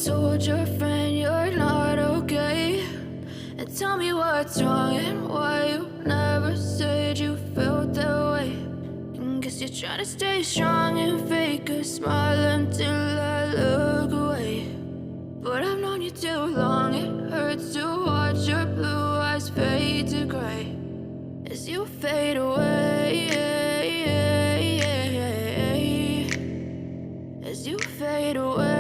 told your friend you're not okay? And tell me what's wrong and why you never said you felt that way. And guess you're trying to stay strong and fake a smile until I look away. But I've known you too long, it hurts to watch your blue eyes fade to gray as you fade away, as you fade away.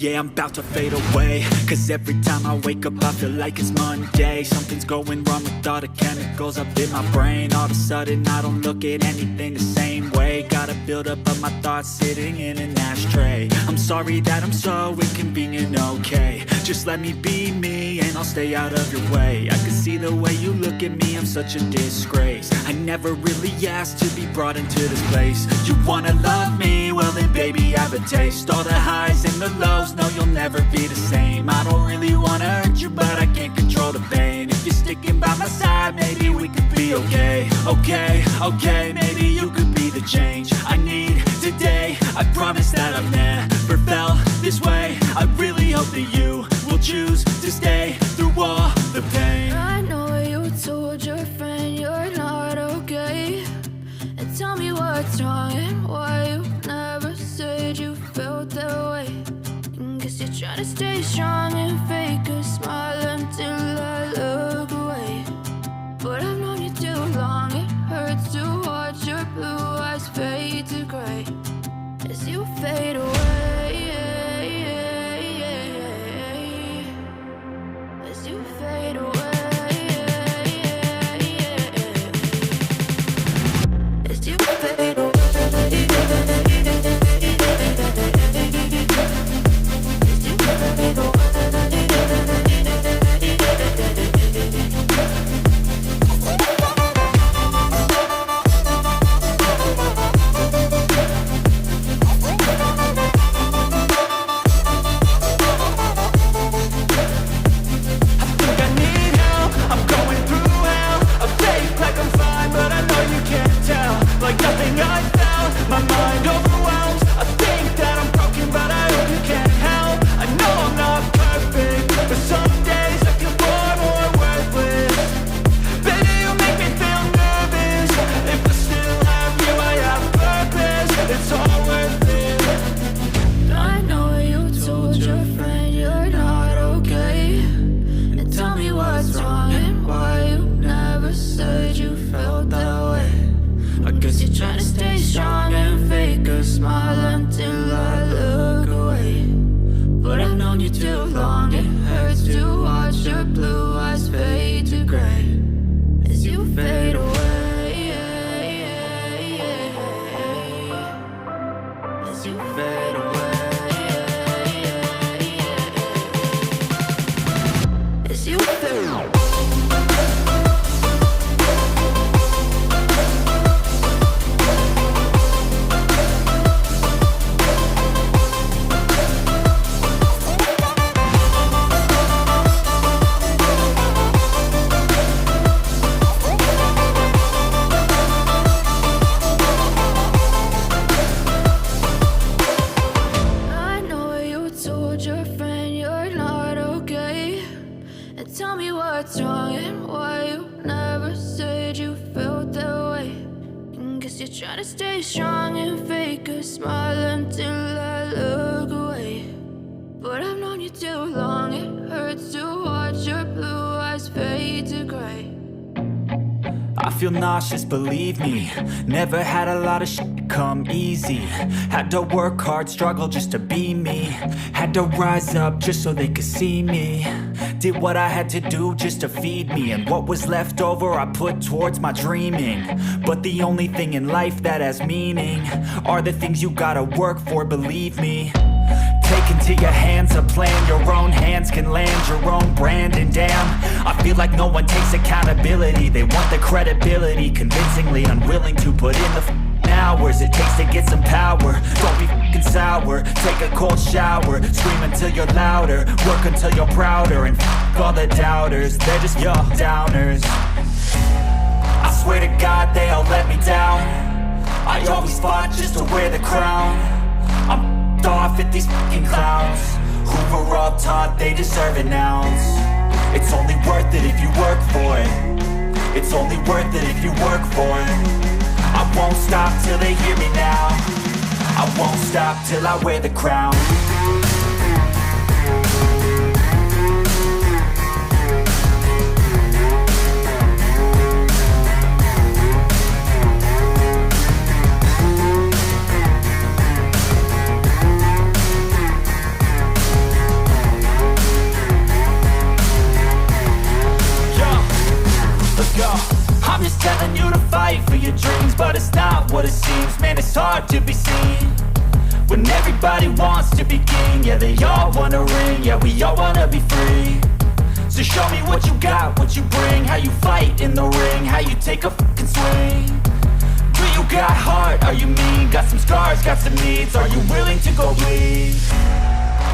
Yeah, I'm about to fade away, cause every time I wake up I feel like it's Monday. Something's going wrong with all the chemicals up in my brain. All of a sudden I don't look at anything the same way. Got a buildup of my thoughts sitting in an ashtray. I'm sorry that I'm so inconvenient, okay? Just let me be me and I'll stay out of your way. I can see the way you look at me, I'm such a disgrace. I never really asked to be brought into this place. You wanna love me? Well then baby I have a taste. All the highs and the lows, no you'll never be the same. I don't really wanna hurt you but I can't control the pain. If you're sticking by my side maybe we could be okay. Okay, maybe you could be the change I need today. I promise that I've never felt this way. I really hope that you will choose to stay through all the pain. I know you told your friend you're not okay. And tell me what's wrong and why you never said you felt that way. And guess you're trying to stay strong and fake a smile until I look away. But I've known you too long, it hurts to watch your blue eyes fade to gray as you fade away, as you fade away, as you fade away. I feel nauseous, believe me. Never had a lot of shit come easy. Had to work hard, struggle just to be me. Had to rise up just so they could see me. Did what I had to do just to feed me. And what was left over I put towards my dreaming. But the only thing in life that has meaning are the things you gotta work for, believe me. Take into your hands a plan, your own hands can land your own brand. And damn, I feel like no one takes accountability. They want the credibility, convincingly unwilling to put in the hours it takes to get some power. Don't be f***ing sour, take a cold shower. Scream until you're louder, work until you're prouder. And f*** all the doubters, they're just your downers. I swear to God they all let me down. I always fought just to wear the crown. I'm off at these fucking clowns who were all taught they deserve an ounce. It's only worth it if you work for it. It's only worth it if you work for it. I won't stop till they hear me now. I won't stop till I wear the crown. I'm just telling you to fight for your dreams, but it's not what it seems. Man, it's hard to be seen when everybody wants to be king. Yeah, they all wanna ring, yeah, we all wanna be free. So show me what you got, what you bring, how you fight in the ring, how you take a fucking swing. Do you got heart, are you mean? Got some scars, got some needs, are you willing to go bleed?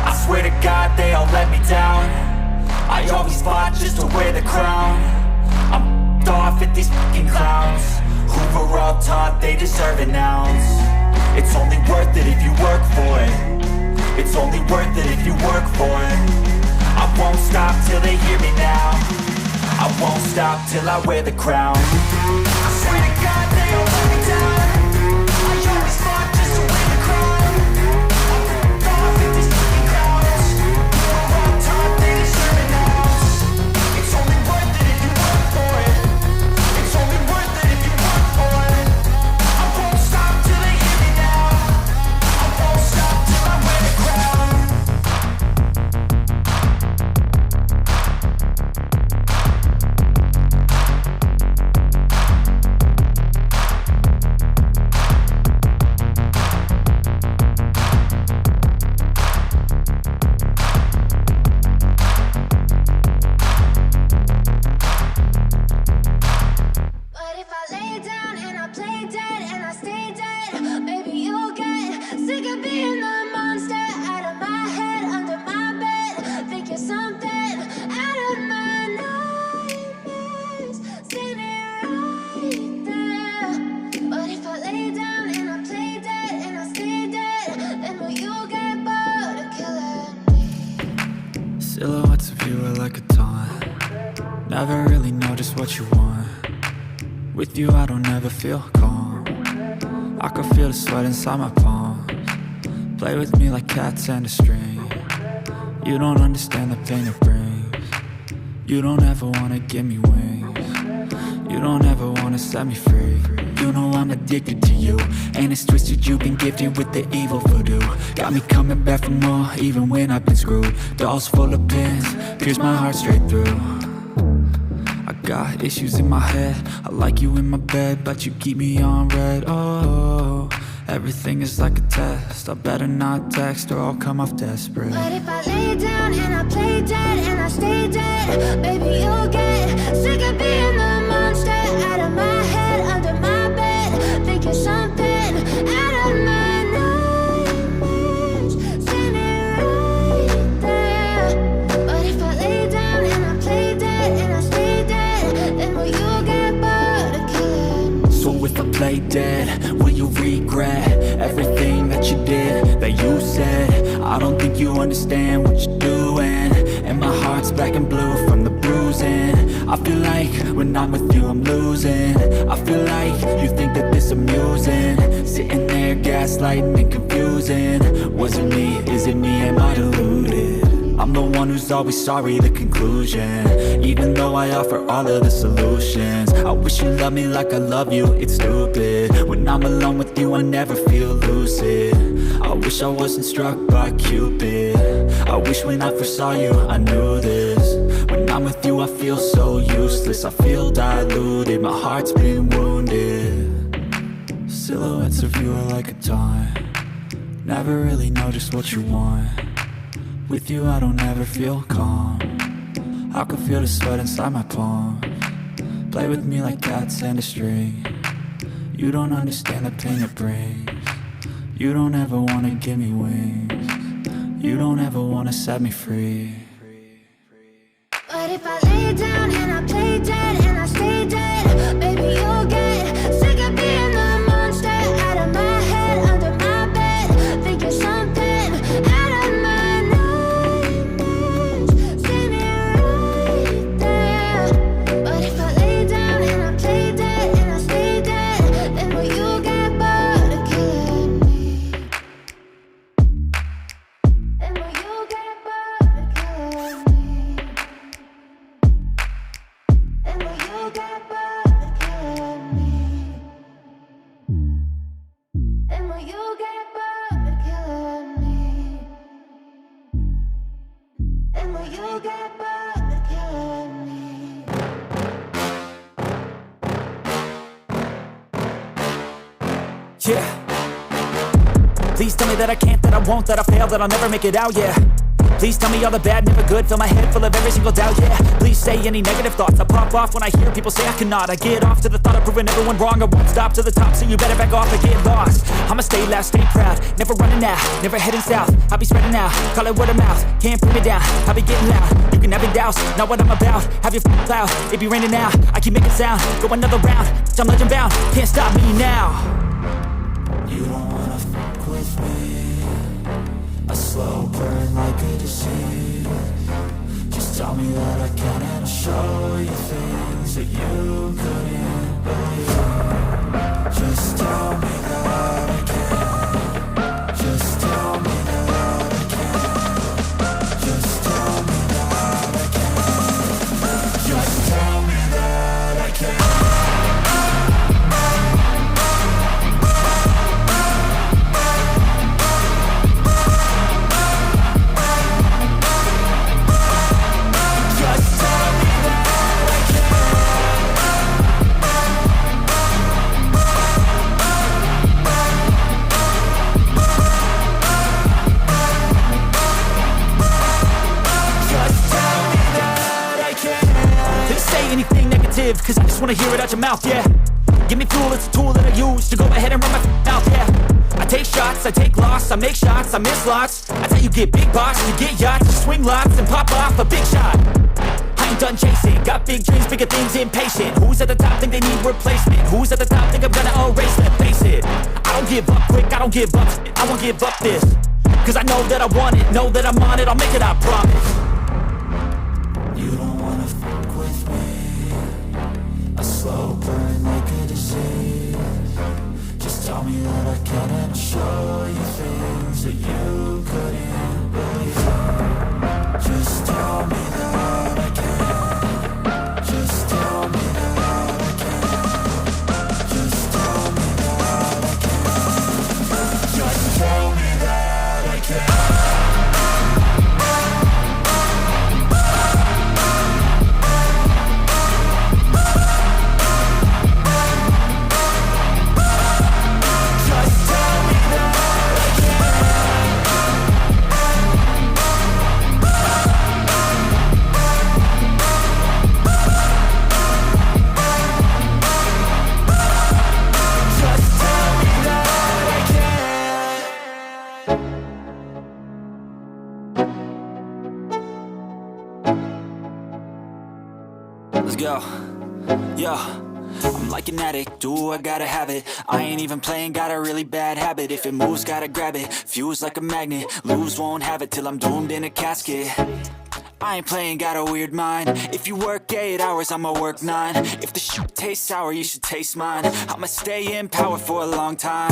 I swear to God they all let me down. I always fought just to wear the crown. I'm off at these fucking clowns who were all taught they deserve an ounce. It's only worth it if you work for it. It's only worth it if you work for it. I won't stop till they hear me now. I won't stop till I wear the crown. I swear to God they all let me down. I always fought just to wear the crown. I'm off at these fucking clowns who were all taught they deserve an ounce. It's only worth it if you work for it. It's only worth it if you work for it. I won't stop till they hear me now. I won't stop till I wear the crown. But if I lay down and I play dead and I stay dead, maybe you'll get sick of being the monster out of my head, under my bed. Think you're something out of my nightmares, standing right there. But if I lay down and I play dead and I stay dead, then will you get bored of killing me? Silhouettes of you are like a taunt. Never really know just what you want. With you I don't ever feel calm. I can feel the sweat inside my palms. Play with me like cats and a string. You don't understand the pain it brings. You don't ever wanna give me wings. You don't ever wanna set me free. You know I'm addicted to you, and it's twisted, you've been gifted with the evil voodoo. Got me coming back for more, even when I've been screwed. Dolls full of pins, pierce my heart straight through. I got issues in my head, I like you in my bed, but you keep me on red. Oh, everything is like a test, I better not text or I'll come off desperate. But if I lay down and I play dead and I stay dead, maybe you'll get sick of being the monster out of my head, under my bed. Think you're something out of my nightmares, standing right there. But if I lay down and I play dead and I stay dead, then will you get bored of killing me? So if I play dead, will you regret everything that you did, that you said? I don't think you understand what you're doing, and my heart's black and blue from the bruising. I feel like when I'm with you I'm losing. I feel like you think that this amusing, sitting there gaslighting and confusing. Was it me, is it me, am I deluded? I'm the one who's always sorry, the conclusion. Even though I offer all of the solutions, I wish you loved me like I love you, it's stupid. When I'm alone with you I never feel lucid. I wish I wasn't struck by Cupid. I wish when I first saw you I knew this. When I'm with you I feel so useless, I feel diluted, my heart's been wounded. Silhouettes of you are like a taunt. Never really know just what you want. With you I don't ever feel calm. I can feel the sweat inside my palms. Play with me like cats and a string. You don't understand the pain it brings. You don't ever wanna give me wings. You don't ever wanna set me free. But if I lay down and I play dead and I stay dead, maybe you'll get sick of being the monster out Yeah. Please tell me that I can't, that I won't, that I fail, that I'll never make it out, yeah. Please tell me all the bad, never good, fill my head full of every single doubt, yeah. Please say any negative thoughts, I pop off when I hear people say I cannot. I get off to the thought of proving everyone wrong, I won't stop to the top, so you better back off and get lost. I'ma stay loud, stay proud, never running out, never heading south. I'll be spreading out, call it word of mouth, can't put me down, I'll be getting loud. You can have your doubts, not what I'm about, have your cloud, it be raining now. I keep making sound, go another round, I'm legend bound, can't stop me now. You don't wanna fuck with me, a slow burn like a disease. Just tell me that I can and I'll show you things that you couldn't believe. Just tell me that I can. Just tell me that I can. Just tell me that I can. Just tell me that I can. Cause I just wanna hear it out your mouth, yeah. Give me fuel, it's a tool that I use to go ahead and run my mouth, yeah. I take shots, I take loss, I make shots, I miss lots. That's how you get big boss, you get yachts, you swing lots and pop off a big shot. I ain't done chasing, got big dreams, bigger things, impatient. Who's at the top think they need replacement? Who's at the top think I'm gonna erase them? Face it, I don't give up quick, I don't give up shit, I won't give up this. Cause I know that I want it, know that I'm on it, I'll make it, I promise. You don't wanna fuck with me, a slow burn like a disease. Just tell me that I can and I'll show you things that you couldn't believe. Just tell me that I can. Just tell me that I can. Just tell me that I can. Just tell me that I can. Let's go. Yo, I'm like an addict, do I gotta have it. I ain't even playing, got a really bad habit. If it moves, gotta grab it, fuse like a magnet. Lose, won't have it till I'm doomed in a casket. I ain't playing, got a weird mind. If you work 8 hours, I'ma work 9. If the shit tastes sour, you should taste mine. I'ma stay in power for a long time.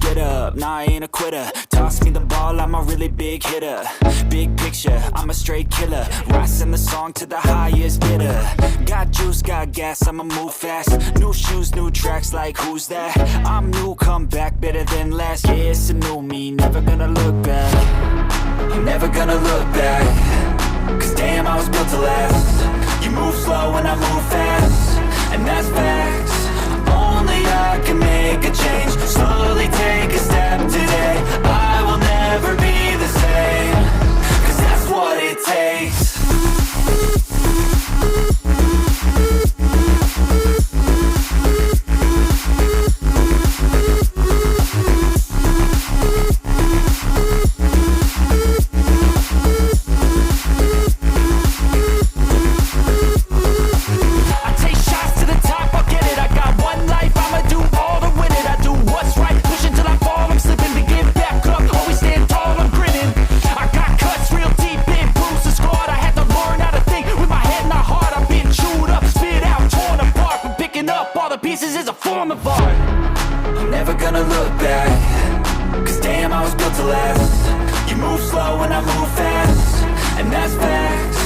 Get up, nah, I ain't a quitter. Toss me the ball, I'm a really big hitter. Big picture, I'm a straight killer. Rising the song to the highest bidder. Got juice, got gas, I'ma move fast. New shoes, new tracks, like who's that? I'm new, come back, better than last. Yeah, it's a new me, never gonna look back. I'm never gonna look back. Cause damn, I was built to last. You move slow and I move fast, and that's facts. Only I can make a change. Slowly take a step today. I will never be the same. Cause that's what it takes. I'm never gonna look back. Cause damn, I was built to last. You move slow and I move fast, and that's facts.